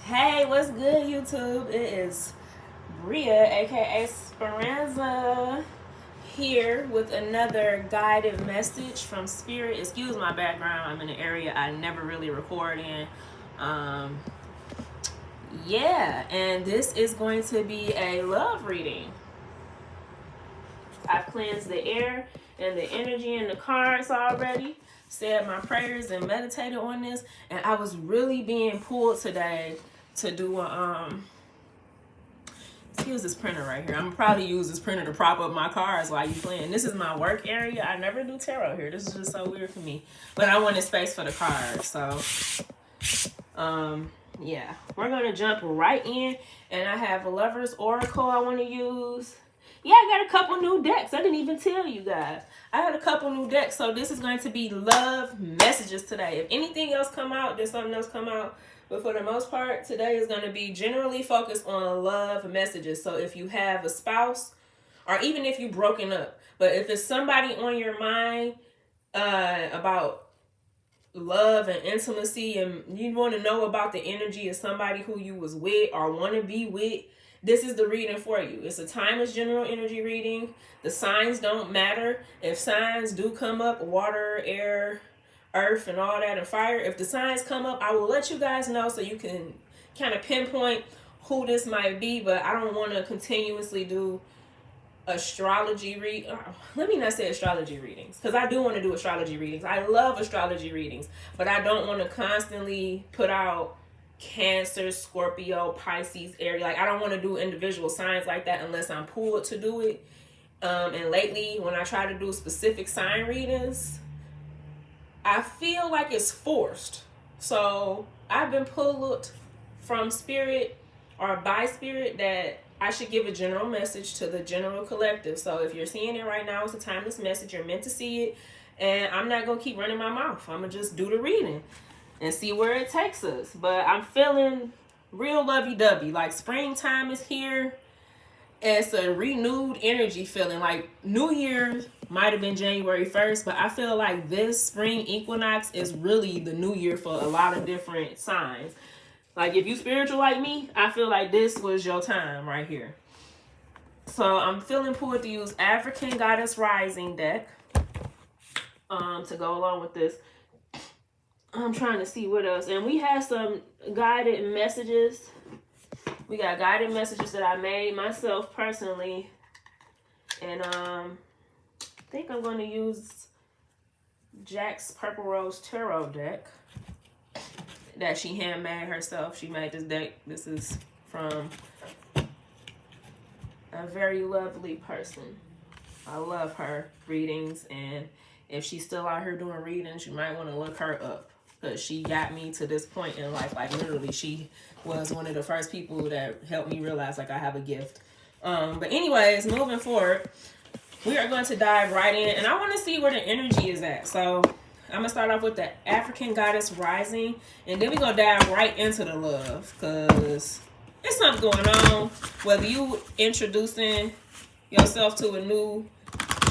Hey, what's good, YouTube? It is Bria, aka Speranza, here with another guided message from Spirit. Excuse my background, I'm in an area I never really record in. Um, and this is going to be a love reading. I've cleansed the air and the energy in the cards already, said my prayers and meditated on this, and I was really being pulled today to do let's use this printer right here. I'm gonna probably use this printer to prop up my cards while you playing. This is my work area. I never do tarot here. This is just so weird for me. But I wanted space for the cards. So yeah. We're gonna jump right in, and I have a Lover's Oracle I want to use. Yeah, I got a couple new decks. I didn't even tell you guys. I had a couple new decks, so this is going to be love messages today. If anything else come out, there's something else come out. But for the most part, today is going to be generally focused on love messages. So if you have a spouse, or even if you're broken up, but if it's somebody on your mind about love and intimacy, and you want to know about the energy of somebody who you was with or want to be with, this is the reading for you. It's a timeless general energy reading. The signs don't matter. If signs do come up, water, air, earth, and all that, and fire, if the signs come up, I will let you guys know so you can kind of pinpoint who this might be. But I don't want to continuously do astrology let me not say astrology readings, because I do want to do astrology readings. I love astrology readings, but I don't want to constantly put out Cancer, Scorpio, Pisces, Aries. Like, I don't want to do individual signs like that unless I'm pulled to do it. And lately, when I try to do specific sign readings, I feel like it's forced. So I've been pulled from Spirit or by Spirit that I should give a general message to the general collective. So if you're seeing it right now, it's a timeless message. You're meant to see it. And I'm not going to keep running my mouth. I'm going to just do the reading and see where it takes us. But I'm feeling real lovey-dovey. Like, springtime is here. It's a renewed energy feeling. Like, New Year might have been January 1st, but I feel like this spring equinox is really the new year for a lot of different signs. Like, if you spiritual like me, I feel like this was your time right here. So I'm feeling pulled to use African Goddess Rising deck to go along with this. I'm trying to see what else. And we have some guided messages. We got guided messages that I made myself personally. And I think I'm going to use Jack's Purple Rose Tarot deck that she handmade herself. She made this deck. This is from a very lovely person. I love her readings. And if she's still out here doing readings, you might want to look her up, because she got me to this point in life. Like, literally, she was one of the first people that helped me realize, like, I have a gift. But anyways, moving forward, we are going to dive right in. And I want to see where the energy is at. So I'm going to start off with the African Goddess Rising. And then we're going to dive right into the love, because there's something going on. Whether you introducing yourself to a new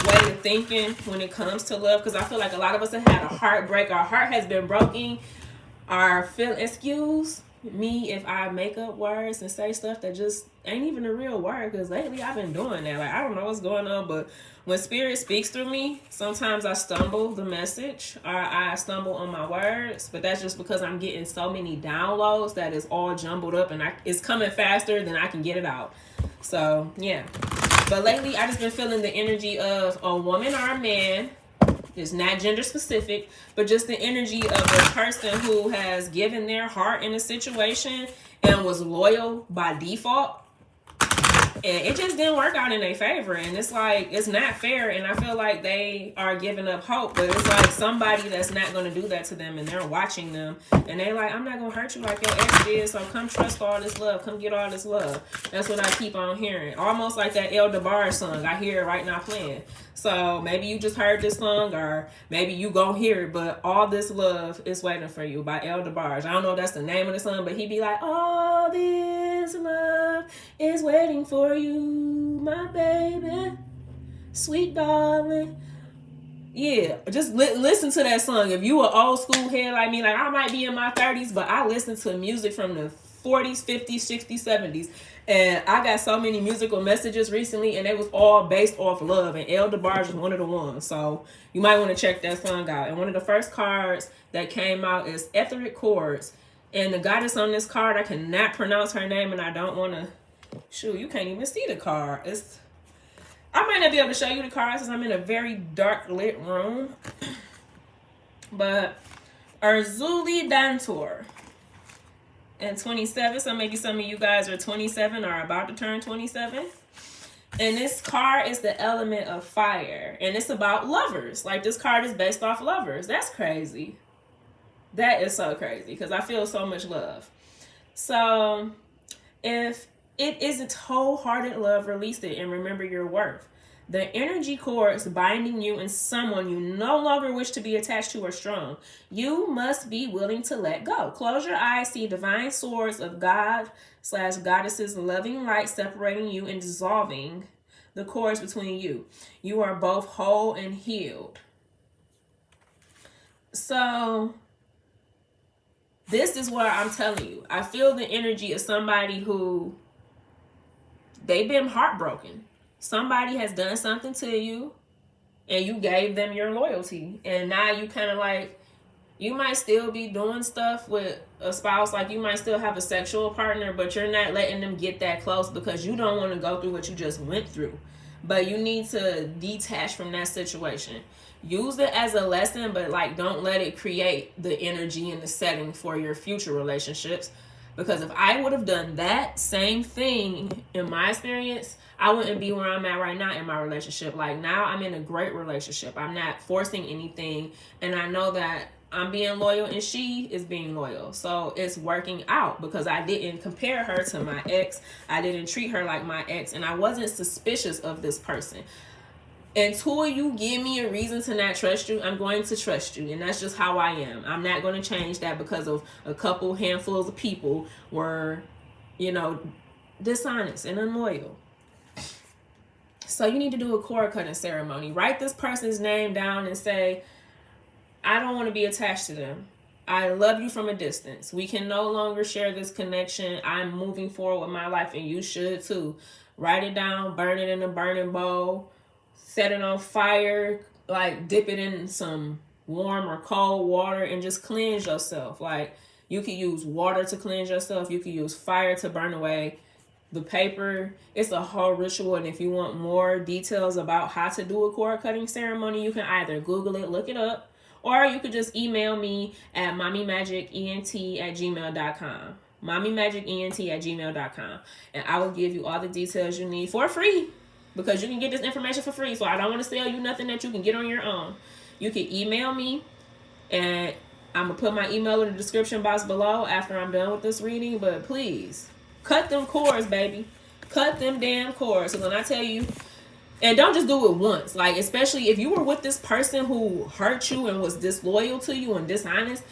way of thinking when it comes to love, because I feel like a lot of us have had a heartbreak. Our heart has been broken. Excuse me if I make up words and say stuff that just ain't even a real word, because lately I've been doing that. Like, I don't know what's going on, but when Spirit speaks through me, sometimes I stumble the message or I stumble on my words, but that's just because I'm getting so many downloads that it's all jumbled up, and it's coming faster than I can get it out. So yeah. But lately, I just been feeling the energy of a woman or a man. It's not gender specific, but just the energy of a person who has given their heart in a situation and was loyal by default. And it just didn't work out in their favor. And it's like, it's not fair. And I feel like they are giving up hope. But it's like somebody that's not going to do that to them, and they're watching them. And they're like, I'm not going to hurt you like your ex did. So come trust all this love. Come get all this love. That's what I keep on hearing. Almost like that El DeBarge song. I hear it right now playing. So maybe you just heard this song, or maybe you gon' hear it. But All This Love Is Waiting For You by El DeBarge. I don't know if that's the name of the song, but he be like, all this love is waiting for you, my baby, sweet darling. Yeah, just listen to that song. If you an old school head like me, like I might be in my 30s, but I listen to music from the 40s, 50s, 60s, 70s. And I got so many musical messages recently, and it was all based off love. And El DeBarge was one of the ones. So you might want to check that song out. And one of the first cards that came out is Etheric Chords. And the goddess on this card, I cannot pronounce her name, and I don't want to. Shoot, you can't even see the card. I might not be able to show you the cards since I'm in a very dark lit room. But Urzuli Dantor. And 27, so maybe some of you guys are 27 or about to turn 27. And this card is the element of fire. And it's about lovers. Like, this card is based off lovers. That's crazy. That is so crazy because I feel so much love. So if it isn't wholehearted love, release it and remember your worth. The energy cords binding you and someone you no longer wish to be attached to are strong. You must be willing to let go. Close your eyes, see divine swords of God/goddesses, loving light separating you and dissolving the cords between you. You are both whole and healed. So this is what I'm telling you. I feel the energy of somebody who they've been heartbroken. Somebody has done something to you and you gave them your loyalty. And now you kind of like, you might still be doing stuff with a spouse. Like you might still have a sexual partner, but you're not letting them get that close because you don't want to go through what you just went through. But you need to detach from that situation. Use it as a lesson, but like don't let it create the energy and the setting for your future relationships. Because if I would have done that same thing in my experience, I wouldn't be where I'm at right now in my relationship. Like now I'm in a great relationship. I'm not forcing anything. And I know that I'm being loyal and she is being loyal. So it's working out because I didn't compare her to my ex. I didn't treat her like my ex. And I wasn't suspicious of this person. Until you give me a reason to not trust you, I'm going to trust you. And that's just how I am. I'm not going to change that because of a couple handfuls of people were, dishonest and unloyal. So you need to do a cord cutting ceremony. Write this person's name down and say, I don't want to be attached to them. I love you from a distance. We can no longer share this connection. I'm moving forward with my life and you should too. Write it down, burn it in a burning bowl, set it on fire, like dip it in some warm or cold water and just cleanse yourself. Like you could use water to cleanse yourself. You could use fire to burn away the paper. It's a whole ritual. And if you want more details about how to do a cord cutting ceremony, you can either Google it, look it up, or you could just email me at mommymagicent@gmail.com. mommymagicent@gmail.com. And I will give you all the details you need for free because you can get this information for free. So I don't want to sell you nothing that you can get on your own. You can email me and I'm going to put my email in the description box below after I'm done with this reading. But please, cut them cords, baby. Cut them damn cords. So when I tell you, and don't just do it once. Like, especially if you were with this person who hurt you and was disloyal to you and dishonest,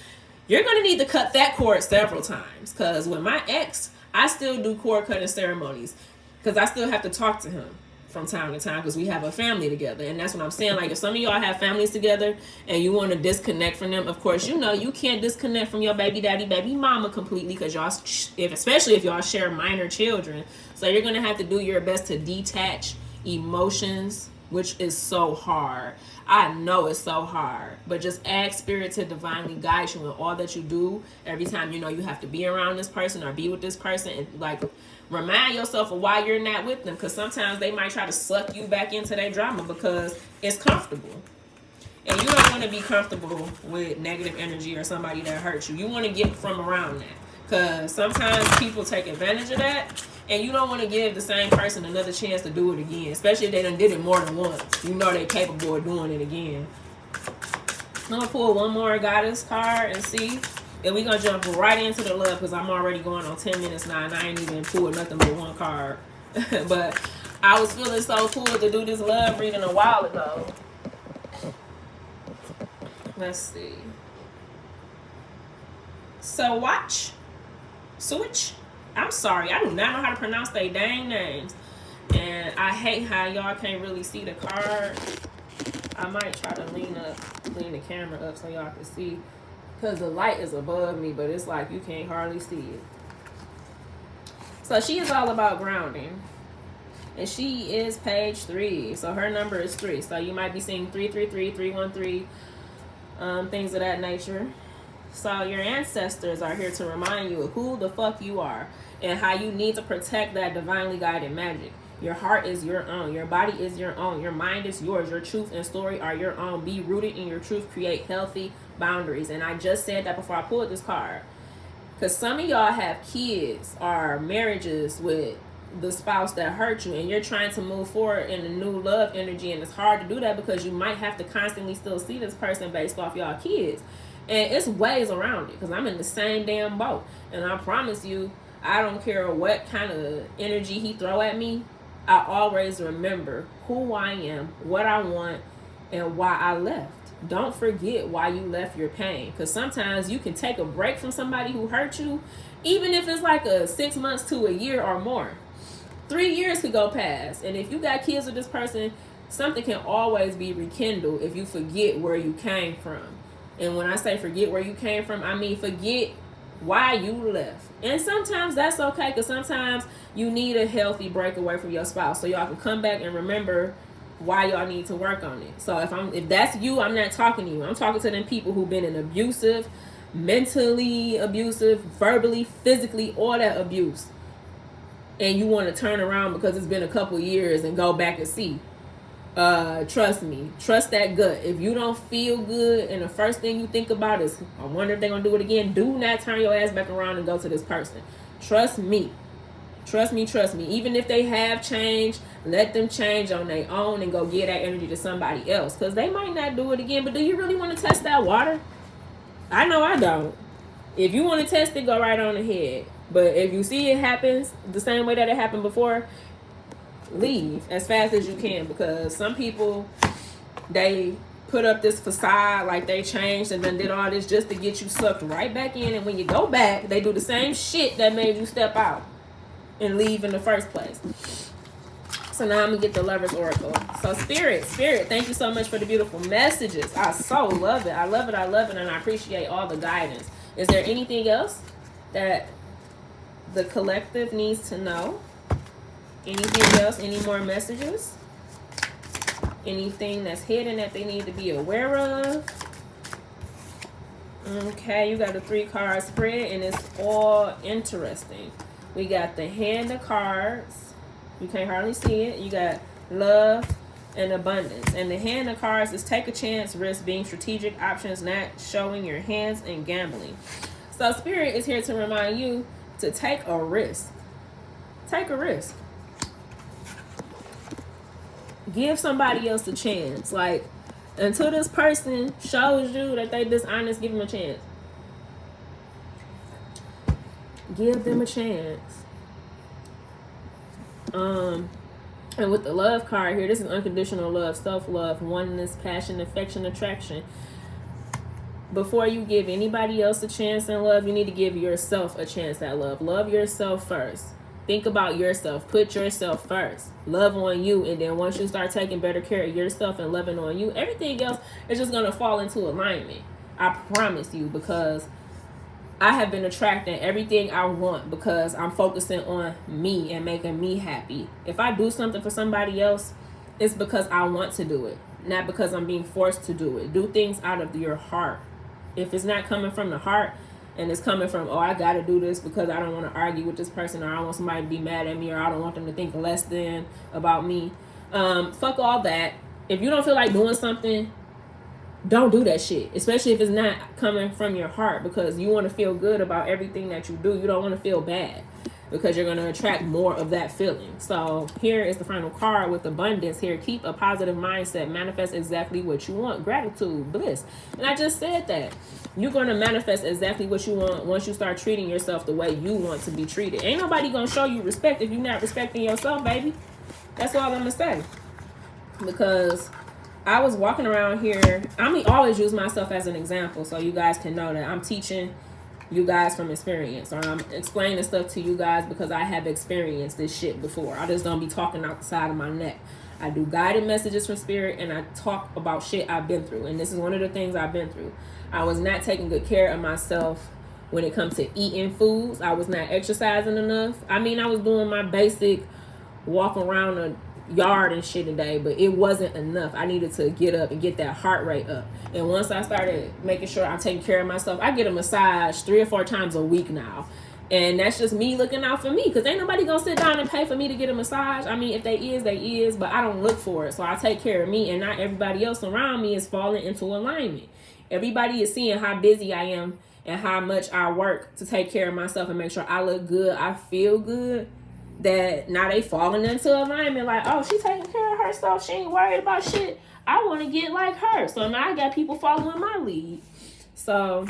you're going to need to cut that cord several times. Because with my ex, I still do cord cutting ceremonies. Because I still have to talk to him from time to time because we have a family together. And that's what I'm saying. Like, if some of y'all have families together and you want to disconnect from them, of course, you can't disconnect from your baby daddy, baby mama completely because y'all, especially if y'all share minor children. So you're going to have to do your best to detach emotions, which is so hard. I know it's so hard, but just ask spirit to divinely guide you in all that you do. Every time you have to be around this person or be with this person, and like remind yourself of why you're not with them, because sometimes they might try to suck you back into their drama because it's comfortable. And you don't want to be comfortable with negative energy or somebody that hurts you. You want to get from around that, because sometimes people take advantage of that. And you don't want to give the same person another chance to do it again, especially if they done did it more than once. You know they're capable of doing it again. I'm going to pull one more goddess card and see. And we're going to jump right into the love because I'm already going on 10 minutes now and I ain't even pulled nothing but one card. But I was feeling so cool to do this love reading a while ago. Let's see. So watch. Switch. I'm sorry, I do not know how to pronounce their dang names. And I hate how y'all can't really see the card. I might try to lean the camera up so y'all can see. Because the light is above me, but it's like you can't hardly see it. So she is all about grounding. And she is page 3. So her number is 3. So you might be seeing 333, 313, things of that nature. So your ancestors are here to remind you of who the fuck you are and how you need to protect that divinely guided magic. Your heart is your own. Your body is your own. Your mind is yours. Your truth and story are your own. Be rooted in your truth. Create healthy boundaries. And I just said that before I pulled this card. Because some of y'all have kids or marriages with the spouse that hurt you, and you're trying to move forward in a new love energy, and it's hard to do that because you might have to constantly still see this person based off y'all kids. And it's ways around it, because I'm in the same damn boat. And I promise you, I don't care what kind of energy he throw at me, I always remember who I am, what I want, and why I left. Don't forget why you left your pain, because sometimes you can take a break from somebody who hurt you, even if it's like a 6 months to a year or more. 3 years could go past, and if you got kids with this person, something can always be rekindled if you forget where you came from. And when I say forget where you came from, I mean forget why you left. And sometimes that's okay, because sometimes you need a healthy break away from your spouse so y'all can come back and remember why y'all need to work on it. So if that's you, I'm not talking to you. I'm talking to them people who've been in abusive, mentally abusive, verbally, physically, all that abuse. And you want to turn around because it's been a couple years and go back and see. Trust me. Trust that gut. If you don't feel good and the first thing you think about is, I wonder if they're going to do it again, do not turn your ass back around and go to this person. Trust me. Trust me, trust me. Even if they have changed, let them change on their own and go give that energy to somebody else. Because they might not do it again. But do you really want to test that water? I know I don't. If you want to test it, go right on ahead. But if you see it happens the same way that it happened before, leave as fast as you can. Because some people, they put up this facade like they changed and then did all this just to get you sucked right back in. And when you go back, they do the same shit that made you step out and leave in the first place. So now I'm going to get the Lover's Oracle. So Spirit, thank you so much for the beautiful messages. I so love it. I love it, and I appreciate all the guidance. Is there anything else that the collective needs to know? Anything else? Any more messages? Anything that's hidden that they need to be aware of? Okay, you got a 3-card spread, and it's all interesting. We got the Hand of Cards. You can't hardly see it. You got Love and Abundance. And the Hand of Cards is take a chance, risk, being strategic, options not showing your hands, and gambling. So Spirit is here to remind you to take a risk. Take a risk. Give somebody else a chance. Like, until this person shows you that they dishonest, give them a chance. Give them a chance. And with the Love card here, this is unconditional love, self-love, oneness, passion, affection, attraction. Before you give anybody else a chance in love, you need to give yourself a chance at love. Love yourself first. Think about yourself. Put yourself first. Love on you. And then once you start taking better care of yourself and loving on you, everything else is just going to fall into alignment. I promise you, because I have been attracting everything I want because I'm focusing on me and making me happy. If I do something for somebody else, it's because I want to do it, not because I'm being forced to do it. Do things out of your heart. If it's not coming from the heart and it's coming from, oh, I got to do this because I don't want to argue with this person, or I don't want somebody to be mad at me, or I don't want them to think less than about me. Fuck all that. If you don't feel like doing something, don't do that shit, especially if it's not coming from your heart, because you want to feel good about everything that you do. You don't want to feel bad, because you're going to attract more of that feeling. So here is the final card with Abundance here. Keep a positive mindset. Manifest exactly what you want. Gratitude, bliss. And I just said that. You're going to manifest exactly what you want once you start treating yourself the way you want to be treated. Ain't nobody going to show you respect if you're not respecting yourself, baby. That's all I'm going to say. Because I was walking around here. I always use myself as an example so you guys can know that I'm teaching you guys from experience, or I'm explaining stuff to you guys because I have experienced this shit before. I just don't be talking out the side of my neck. I do guided messages from Spirit, and I talk about shit I've been through. And this is one of the things I've been through. I was not taking good care of myself when it comes to eating foods. I was not exercising enough. I mean, I was doing my basic walk around the yard and shit today, but it wasn't enough. I needed to get up and get that heart rate up. And once I started making sure I'm taking care of myself, I get a massage 3 or 4 times a week now. And that's just me looking out for me, because ain't nobody gonna sit down and pay for me to get a massage. I mean, if they is, but I don't look for it. So I take care of me, and not everybody else around me is falling into alignment. Everybody is seeing how busy I am and how much I work to take care of myself and make sure I look good, I feel good. That now they falling into alignment, like, oh, she taking care of herself, she ain't worried about shit, I want to get like her. So now I got people following my lead. So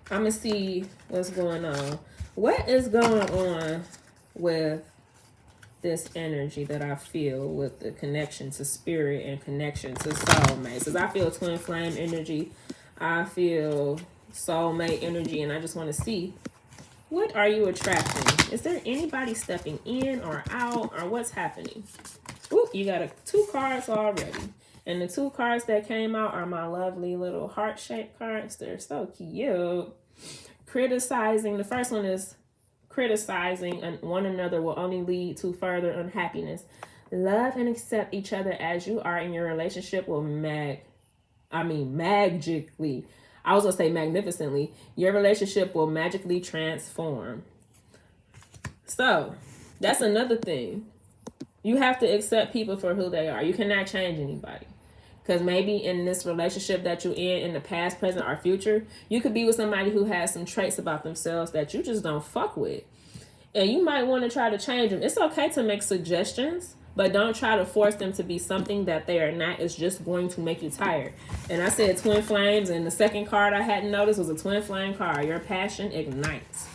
I'm gonna see what's going on. What is going on with this energy that I feel with the connection to spirit and connection to soulmates? Because I feel twin flame energy, I feel soulmate energy, and I just want to see, what are you attracting? Is there anybody stepping in or out, or what's happening? Ooh, you got 2 cards already. And the 2 cards that came out are my lovely little heart-shaped cards. They're so cute. Criticizing. The first one is criticizing one another will only lead to further unhappiness. Love and accept each other as you are in your relationship will magically. I was going to say magnificently. Your relationship will magically transform. So, that's another thing. You have to accept people for who they are. You cannot change anybody. Because maybe in this relationship that you're in the past, present, or future, you could be with somebody who has some traits about themselves that you just don't fuck with. And you might want to try to change them. It's okay to make suggestions, but don't try to force them to be something that they are not. It's just going to make you tired. And I said twin flames, and the second card I hadn't noticed was a twin flame card. Your passion ignites.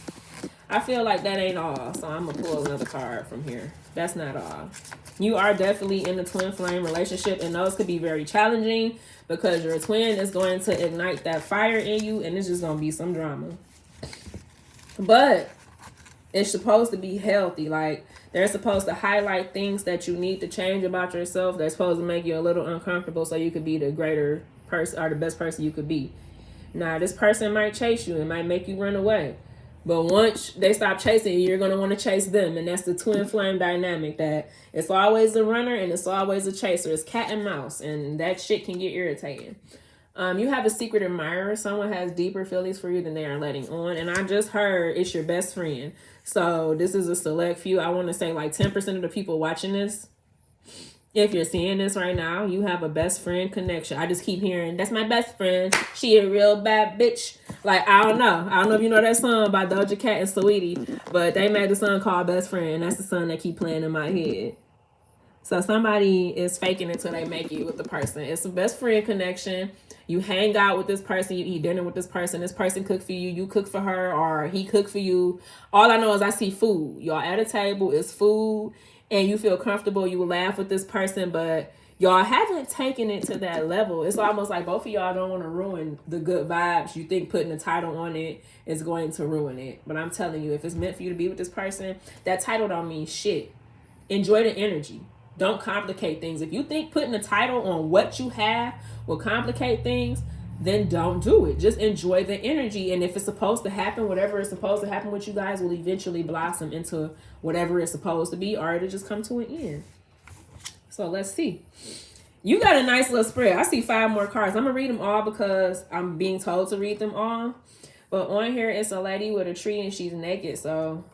I feel like that ain't all, so I'm going to pull another card from here. That's not all. You are definitely in a twin flame relationship, and those could be very challenging because your twin is going to ignite that fire in you, and it's just going to be some drama. But it's supposed to be healthy. Like, they're supposed to highlight things that you need to change about yourself. They're supposed to make you a little uncomfortable so you could be the greater person or the best person you could be. Now, this person might chase you and might make you run away. But once they stop chasing you, you're going to want to chase them. And that's the twin flame dynamic, that it's always a runner and it's always a chaser. It's cat and mouse, and that shit can get irritating. You have a secret admirer. Someone has deeper feelings for you than they are letting on. And I just heard it's your best friend. So this is a select few. I want to say like 10% of the people watching this, if you're seeing this right now, you have a best friend connection. I just keep hearing, that's my best friend. She a real bad bitch. Like, I don't know if you know that song by Doja Cat and Saweetie, but they made a song called Best Friend. And that's the song that keep playing in my head. So somebody is faking it till they make it with the person. It's a best friend connection. You hang out with this person. You eat dinner with this person. This person cook for you. You cook for her, or he cook for you. All I know is I see food. Y'all at a table. It's food. And you feel comfortable. You will laugh with this person. But y'all haven't taken it to that level. It's almost like both of y'all don't want to ruin the good vibes. You think putting a title on it is going to ruin it. But I'm telling you, if it's meant for you to be with this person, that title don't mean shit. Enjoy the energy. Don't complicate things. If you think putting a title on what you have will complicate things, then don't do it. Just enjoy the energy. And if it's supposed to happen, whatever is supposed to happen with you guys will eventually blossom into whatever it's supposed to be, or it'll just come to an end. So let's see. You got a nice little spread. I see 5 more cards. I'm going to read them all because I'm being told to read them all. But on here, it's a lady with a tree and she's naked. So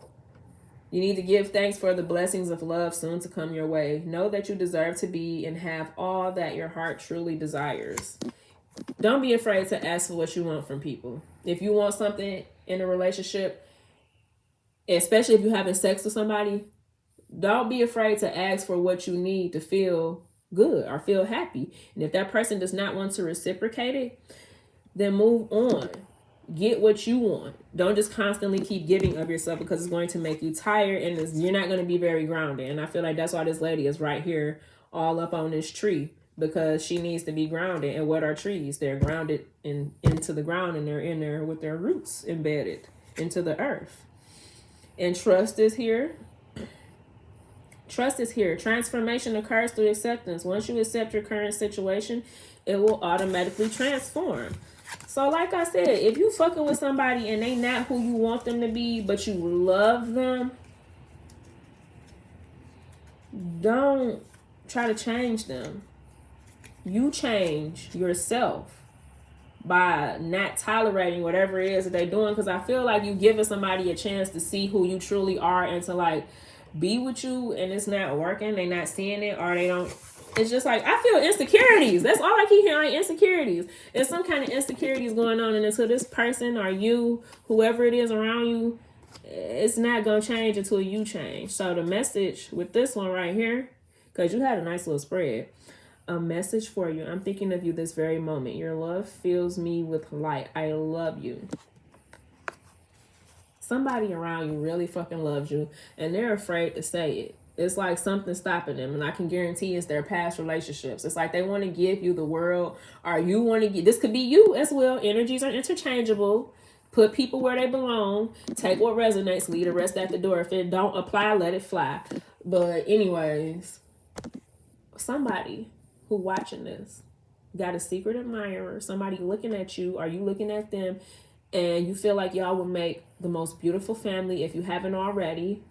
you need to give thanks for the blessings of love soon to come your way. Know that you deserve to be and have all that your heart truly desires. Don't be afraid to ask for what you want from people. If you want something in a relationship, especially if you're having sex with somebody, don't be afraid to ask for what you need to feel good or feel happy. And if that person does not want to reciprocate it, then move on. Get what you want. Don't just constantly keep giving of yourself, because it's going to make you tired and you're not going to be very grounded. And I feel like that's why this lady is right here all up on this tree, because she needs to be grounded. And what are trees? They're grounded into the ground, and they're in there with their roots embedded into the earth. And trust is here. Trust is here. Transformation occurs through acceptance. Once you accept your current situation, it will automatically transform. So like I said, if you fucking with somebody and they not who you want them to be, but you love them, don't try to change them. You change yourself by not tolerating whatever it is that they're doing. Because I feel like you giving somebody a chance to see who you truly are and to like be with you, and it's not working. They not seeing it, or they don't. It's just like I feel insecurities. That's all I keep hearing, insecurities. There's some kind of insecurities going on, and until this person or you, whoever it is around you, it's not gonna change until you change. So the message with this one right here, because you had a nice little spread. A message for you. I'm thinking of you this very moment. Your love fills me with light. I love you. Somebody around you really fucking loves you, and they're afraid to say it. It's like something stopping them, and I can guarantee it's their past relationships. It's like they want to give you the world, or you want to give. This could be you as well. Energies are interchangeable. Put people where they belong. Take what resonates. Leave the rest at the door. If it don't apply, let it fly. But anyways, somebody who watching this got a secret admirer, somebody looking at you, are you looking at them, and you feel like y'all would make the most beautiful family if you haven't already.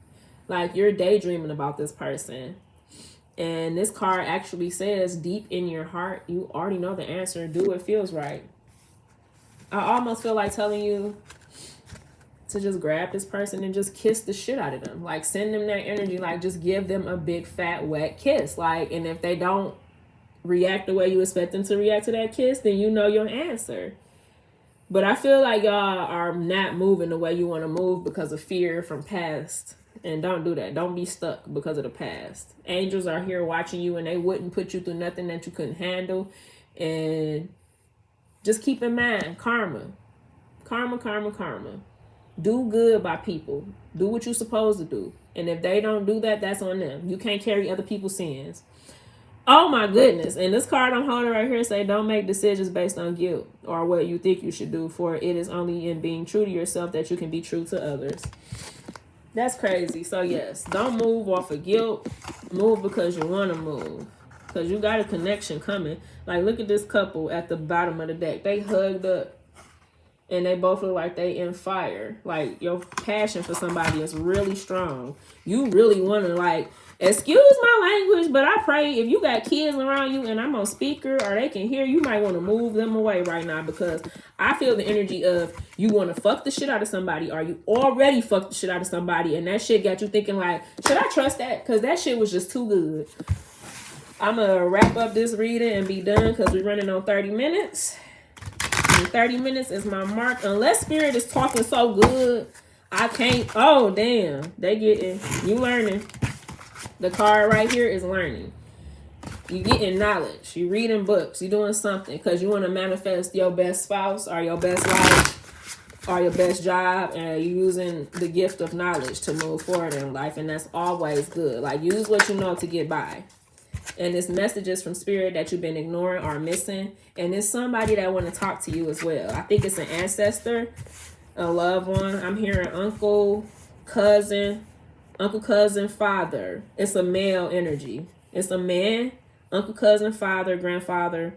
Like you're daydreaming about this person, and this card actually says deep in your heart you already know the answer. Do what feels right. I almost feel like telling you to just grab this person and just kiss the shit out of them. Like send them that energy. Like just give them a big fat wet kiss. Like, and if they don't react the way you expect them to react to that kiss, then you know your answer. But I feel like y'all are not moving the way you want to move because of fear from past. And don't do that. Don't be stuck because of the past. Angels are here watching you, and they wouldn't put you through nothing that you couldn't handle. And just keep in mind, karma. Karma, karma, karma. Do good by people. Do what you're supposed to do. And if they don't do that, that's on them. You can't carry other people's sins. Oh my goodness. And this card I'm holding right here say don't make decisions based on guilt or what you think you should do, for it is only in being true to yourself that you can be true to others. That's crazy. So yes, don't move off of guilt. Move because you want to move. Because you got a connection coming. Like look at this couple at the bottom of the deck. They hugged up. And they both look like they in fire. Like your passion for somebody is really strong. You really want to like, excuse my language, but I pray if you got kids around you and I'm on speaker or they can hear, you might want to move them away right now, because I feel the energy of you want to fuck the shit out of somebody, or you already fucked the shit out of somebody, and that shit got you thinking like, should I trust that? Because that shit was just too good. I'm going to wrap up this reading and be done because we're running on 30 minutes. 30 minutes is my mark. Unless Spirit is talking so good, I can't. Oh, damn. They getting, you learning. The card right here is learning. You getting knowledge. You reading books. You doing something because you want to manifest your best spouse or your best life or your best job, and you using the gift of knowledge to move forward in life, and that's always good. Like use what you know to get by. And it's messages from Spirit that you've been ignoring or missing. And it's somebody that want to talk to you as well. I think it's an ancestor, a loved one. I'm hearing uncle, cousin, father. It's a male energy. It's a man, uncle, cousin, father, grandfather.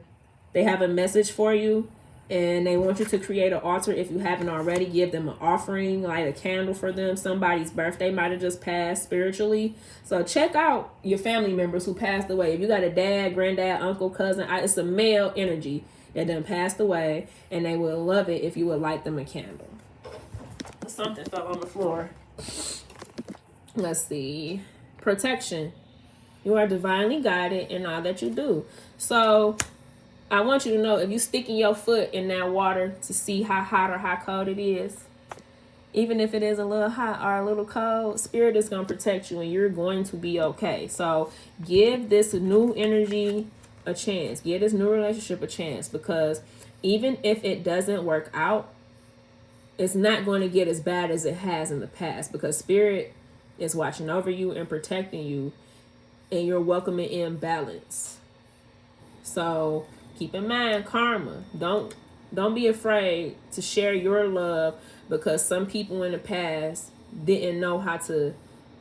They have a message for you. And they want you to create an altar if you haven't already. Give them an offering, light a candle for them. Somebody's birthday might have just passed spiritually. So check out your family members who passed away. If you got a dad, granddad, uncle, cousin, it's a male energy that done passed away. And they will love it if you would light them a candle. Something fell on the floor. Let's see. Protection. You are divinely guided in all that you do. So I want you to know, if you sticking your foot in that water to see how hot or how cold it is, even if it is a little hot or a little cold, Spirit is going to protect you and you're going to be okay. So give this new energy a chance. Give this new relationship a chance, because even if it doesn't work out, it's not going to get as bad as it has in the past, because Spirit is watching over you and protecting you, and you're welcoming in balance. So keep in mind karma. Don't be afraid to share your love, because some people in the past didn't know how to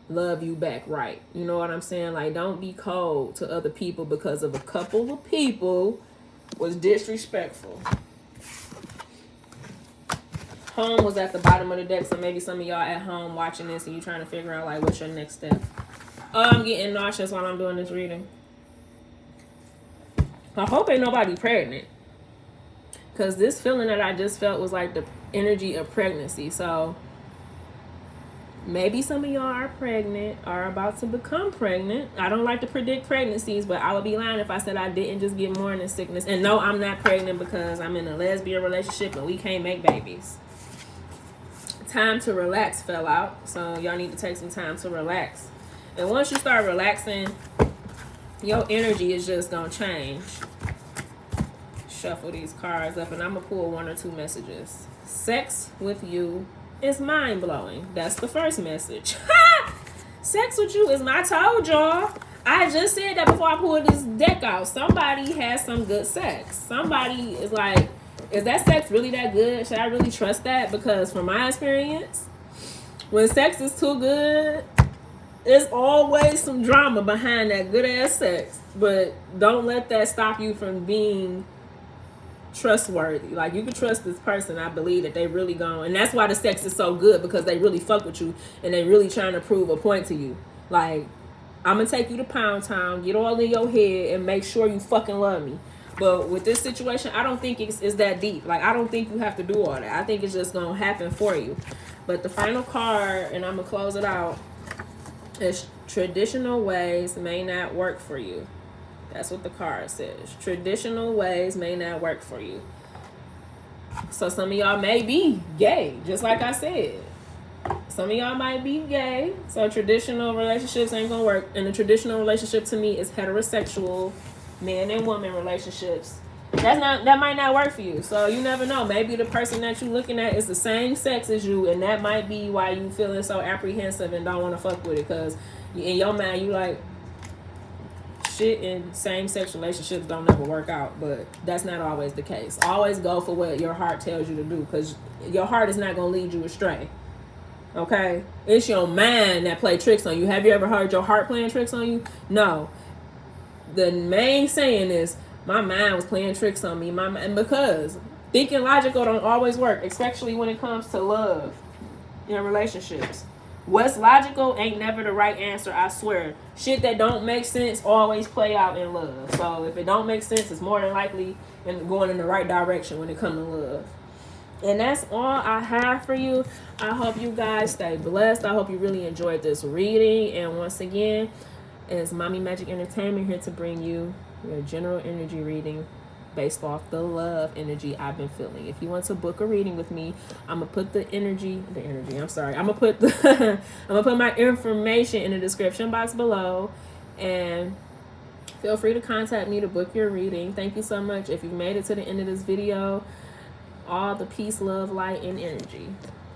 love you back right. You know what I'm saying? Like, don't be cold to other people because of a couple of people was disrespectful. Home was at the bottom of the deck, so maybe some of y'all at home watching this and you trying to figure out like what's your next step. I'm getting nauseous while I'm doing this reading. I hope ain't nobody pregnant, because this feeling that I just felt was like the energy of pregnancy. So maybe some of y'all are pregnant or about to become pregnant. I don't like to predict pregnancies, but I would be lying if I said I didn't just get morning sickness. And no, I'm not pregnant because I'm in a lesbian relationship and we can't make babies. Time to relax fell out, so y'all need to take some time to relax. And once you start relaxing, your energy is just gonna change. Shuffle these cards up and I'm gonna pull 1 or 2 messages. Sex with you is mind-blowing. That's the first message. Sex with you is I told y'all. I just said that before I pulled this deck out. Somebody has some good sex. Somebody is like, is that sex really that good? Should I really trust that? Because from my experience, when sex is too good, there's always some drama behind that good ass sex. But don't let that stop you from being trustworthy. Like, you can trust this person. I believe that they really gone, and that's why the sex is so good, because they really fuck with you and they really trying to prove a point to you. Like, I'm gonna take you to Pound Town, get all in your head, and make sure you fucking love me. But with this situation, I don't think it's that deep. Like, I don't think you have to do all that. I think it's just gonna happen for you. But the final card, and I'm gonna close it out, is traditional ways may not work for you. That's what the card says. Traditional ways may not work for you. So some of y'all may be gay, just like I said. Some of y'all might be gay. So traditional relationships ain't gonna work. And the traditional relationship to me is heterosexual man and woman relationships. That might not work for you. So you never know. Maybe the person that you're looking at is the same sex as you, and that might be why you feeling so apprehensive and don't want to fuck with it. Because in your mind, you like, shit in same-sex relationships don't ever work out. But that's not always the case. Always go for what your heart tells you to do, because your heart is not going to lead you astray. Okay? It's your mind that play tricks on you. Have you ever heard your heart playing tricks on you? No. The main saying is, my mind was playing tricks on me. And because thinking logical don't always work, especially when it comes to love in relationships. What's logical ain't never the right answer, I swear. Shit that don't make sense always play out in love. So if it don't make sense, it's more than likely going in the right direction when it comes to love. And that's all I have for you. I hope you guys stay blessed. I hope you really enjoyed this reading. And once again, it's Mommy Magic Entertainment here to bring you your general energy reading based off the love energy I've been feeling. If you want to book a reading with me, I'm gonna put I'm gonna put my information in the description box below, and feel free to contact me to book your reading. Thank you so much. If you've made it to the end of this video, all the peace, love, light, and energy.